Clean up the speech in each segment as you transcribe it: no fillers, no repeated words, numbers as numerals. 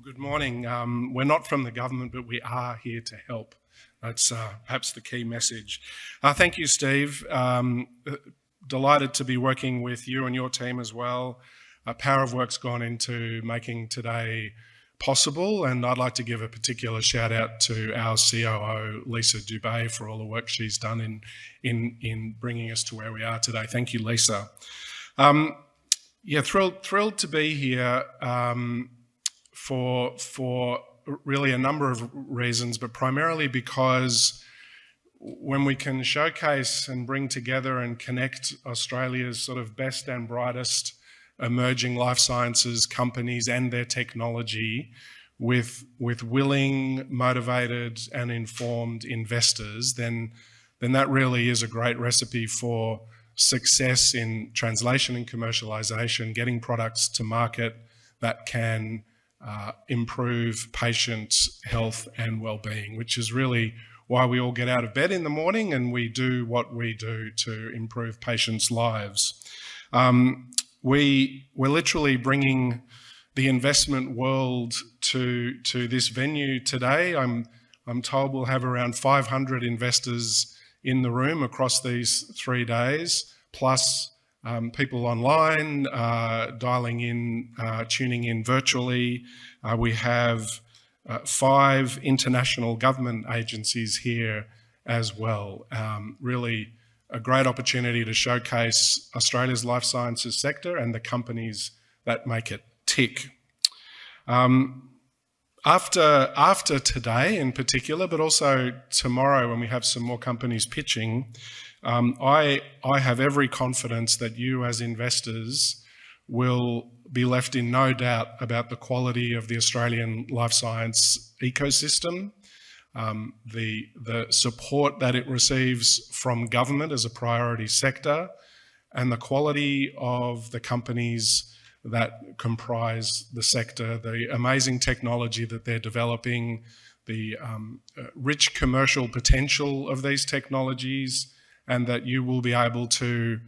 Well, good morning. We're not from the government, but we are here to help. That's perhaps the key message. Thank you, Steve. Delighted to be working with you and your team as well. Power of work's gone into making today possible, and I'd like to give a particular shout out to our COO, Lisa Dubé, for all the work she's done in bringing us to where we are today. Thank you, Lisa. Thrilled to be here for really a number of reasons, but primarily because when we can showcase and bring together and connect Australia's sort of best and brightest emerging life sciences companies and their technology with willing, motivated and informed investors, then that really is a great recipe for success in translation and commercialization, getting products to market that can improve patients' health and well-being, which is really why we all get out of bed in the morning and we do what we do to improve patients' lives. We're literally bringing the investment world to this venue today. I'm told we'll have around 500 investors in the room across these 3 days, plus people online, dialing in, tuning in virtually. We have 5 international government agencies here as well. Really a great opportunity to showcase Australia's life sciences sector and the companies that make it tick. After today in particular, but also tomorrow when we have some more companies pitching, I have every confidence that you as investors will be left in no doubt about the quality of the Australian life science ecosystem, the support that it receives from government as a priority sector, and the quality of the companies that comprise the sector, the amazing technology that they're developing, the rich commercial potential of these technologies, and that you will be able to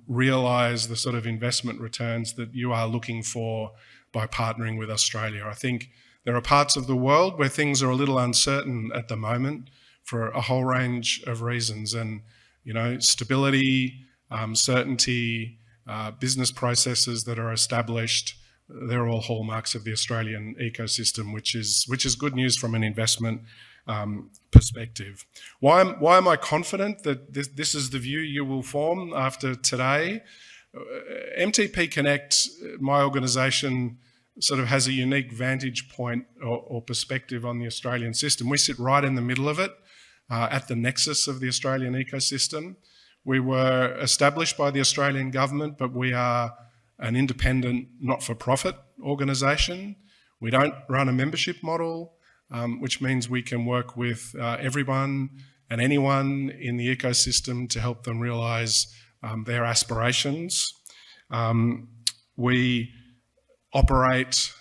realise the sort of investment returns that you are looking for by partnering with Australia. I think there are parts of the world where things are a little uncertain at the moment for a whole range of reasons, and stability, certainty, business processes that are established, they're all hallmarks of the Australian ecosystem, which is good news from an investment perspective. Why am I confident that this is the view you will form after today? MTP Connect, my organisation, sort of has a unique vantage point or perspective on the Australian system. We sit right in the middle of it, at the nexus of the Australian ecosystem. We were established by the Australian government, but we are an independent, not-for-profit organisation. We don't run a membership model, which means we can work with everyone and anyone in the ecosystem to help them realise their aspirations. We operate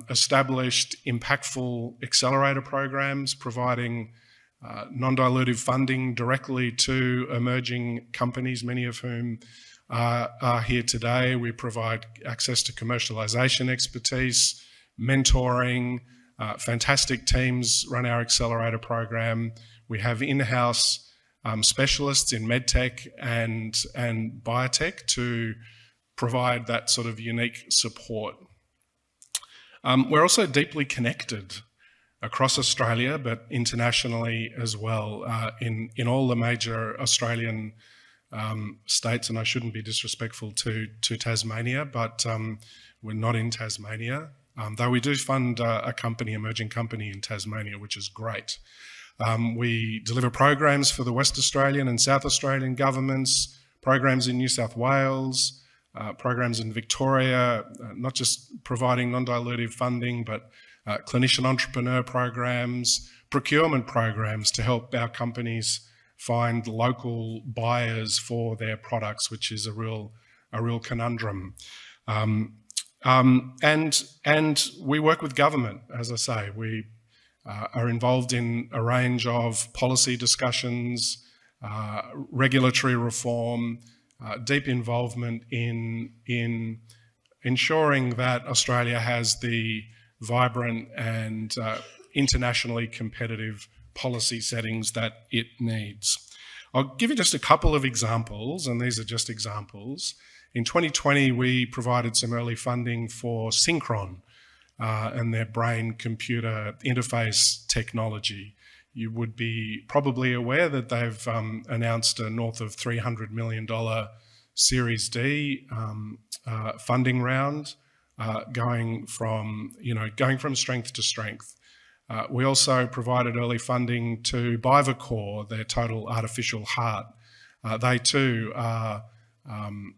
established, impactful accelerator programs, providing non-dilutive funding directly to emerging companies, many of whom are here today. We provide access to commercialisation expertise, mentoring. Fantastic teams run our accelerator program. We have in-house specialists in medtech and biotech to provide that sort of unique support. We're also deeply connected across Australia, but internationally as well, in all the major Australian states, and I shouldn't be disrespectful to Tasmania, but we're not in Tasmania, though we do fund a emerging company in Tasmania, which is great. We deliver programs for the West Australian and South Australian governments, programs in New South Wales, programs in Victoria, not just providing non-dilutive funding, but clinician entrepreneur programs, procurement programs to help our companies find local buyers for their products, which is a real conundrum. And we work with government, as I say. We are involved in a range of policy discussions, regulatory reform, deep involvement in ensuring that Australia has the vibrant and internationally competitive policy settings that it needs. I'll give you just a couple of examples, and these are just examples. In 2020, we provided some early funding for Synchron and their brain-computer interface technology. You would be probably aware that they've announced a north of $300 million Series D funding round, going from strength to strength. We also provided early funding to BiVACOR, their total artificial heart. They too are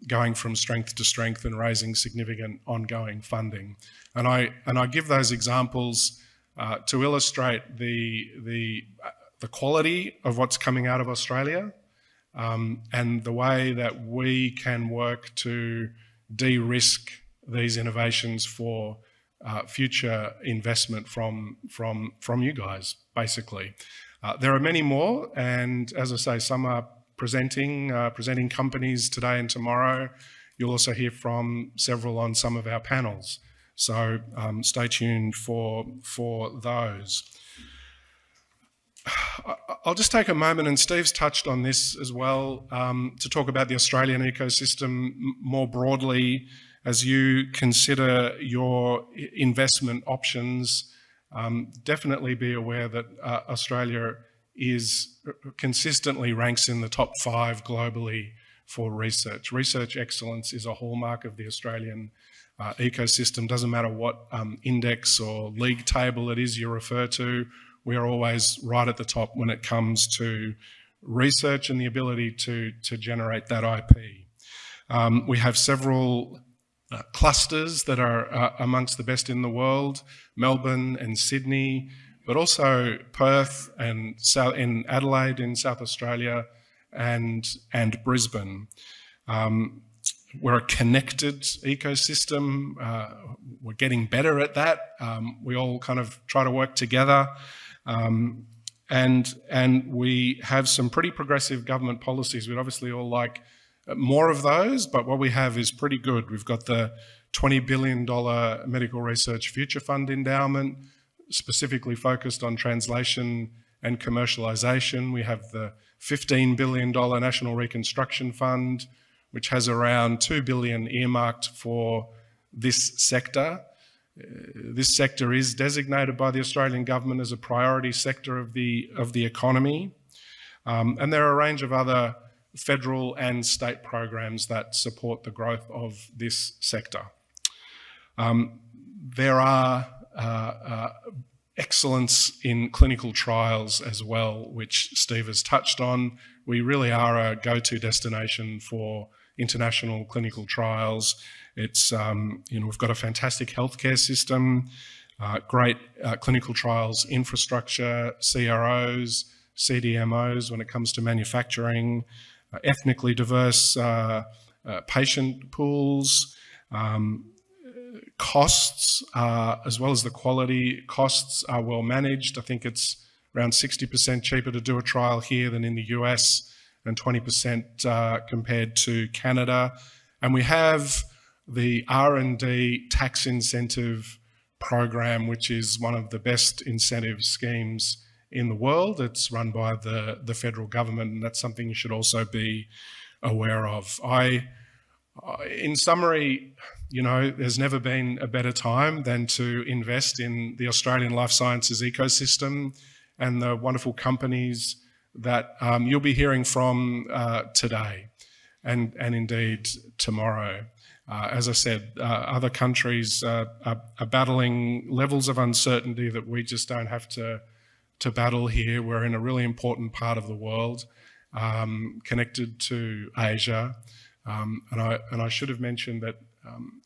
going from strength to strength and raising significant ongoing funding. And I give those examples to illustrate the quality of what's coming out of Australia, and the way that we can work to de-risk these innovations for future investment from you guys, basically. There are many more, and as I say, some are presenting companies today and tomorrow. You'll also hear from several on some of our panels. So stay tuned for those. I'll just take a moment, and Steve's touched on this as well, to talk about the Australian ecosystem more broadly as you consider your investment options. Definitely be aware that Australia consistently ranks in the top 5 globally for research. Research excellence is a hallmark of the Australian ecosystem. Doesn't matter what index or league table it is you refer to, we are always right at the top when it comes to research and the ability to generate that IP. We have several clusters that are amongst the best in the world, Melbourne and Sydney, but also Perth and in Adelaide in South Australia and Brisbane. We're a connected ecosystem. We're getting better at that. We all kind of try to work together. And we have some pretty progressive government policies. We'd obviously all like more of those, but what we have is pretty good. We've got the $20 billion Medical Research Future Fund endowment, specifically focused on translation and commercialisation. We have the $15 billion National Reconstruction Fund, which has around $2 billion earmarked for this sector. This sector is designated by the Australian government as a priority sector of the economy. And there are a range of other federal and state programs that support the growth of this sector. There are excellence in clinical trials as well, which Steve has touched on. We really are a go-to destination for international clinical trials. It's, we've got a fantastic healthcare system, great clinical trials infrastructure, CROs, CDMOs when it comes to manufacturing, ethnically diverse patient pools, costs, as well as the quality. Costs are well managed. I think it's around 60% cheaper to do a trial here than in the US, and 20% compared to Canada. And we have the R&D tax incentive program, which is one of the best incentive schemes in the world. It's run by the federal government, and that's something you should also be aware of. In summary, there's never been a better time than to invest in the Australian life sciences ecosystem and the wonderful companies that you'll be hearing from today and indeed tomorrow. As I said, other countries are battling levels of uncertainty that we just don't have to battle here. We're in a really important part of the world, connected to Asia. And I should have mentioned that,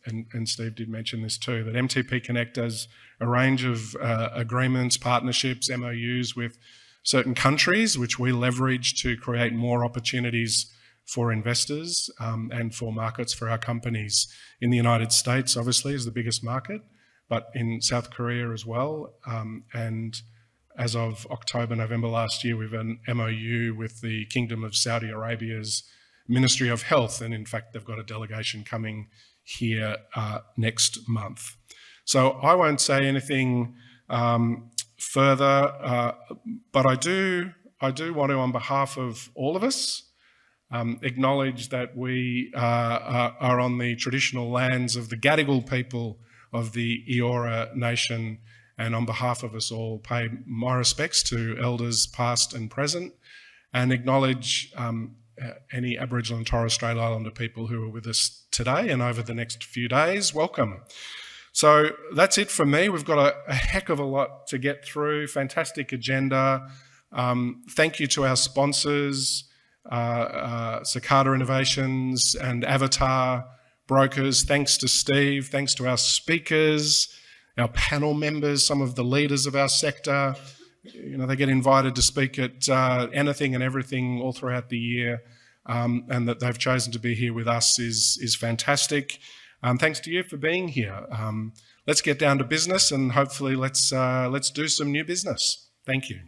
and Steve did mention this too, that MTP Connect has a range of agreements, partnerships, MOUs with certain countries, which we leverage to create more opportunities for investors and for markets for our companies. In the United States, obviously, is the biggest market, but in South Korea as well. And as of October, November last year, we've an MOU with the Kingdom of Saudi Arabia's Ministry of Health. And in fact, they've got a delegation coming here next month. So I won't say anything further, but I do want to, on behalf of all of us, acknowledge that we are on the traditional lands of the Gadigal people of the Eora Nation, and on behalf of us all, pay my respects to elders past and present, and acknowledge any Aboriginal and Torres Strait Islander people who are with us today and over the next few days. Welcome. So that's it from me. We've got a heck of a lot to get through. Fantastic agenda. Thank you to our sponsors, Cicada Innovations and Avatar Brokers. Thanks to Steve. Thanks to our speakers, our panel members, some of the leaders of our sector. You know, they get invited to speak at anything and everything all throughout the year, and that they've chosen to be here with us is fantastic. Thanks to you for being here. Let's get down to business, and hopefully let's do some new business. Thank you.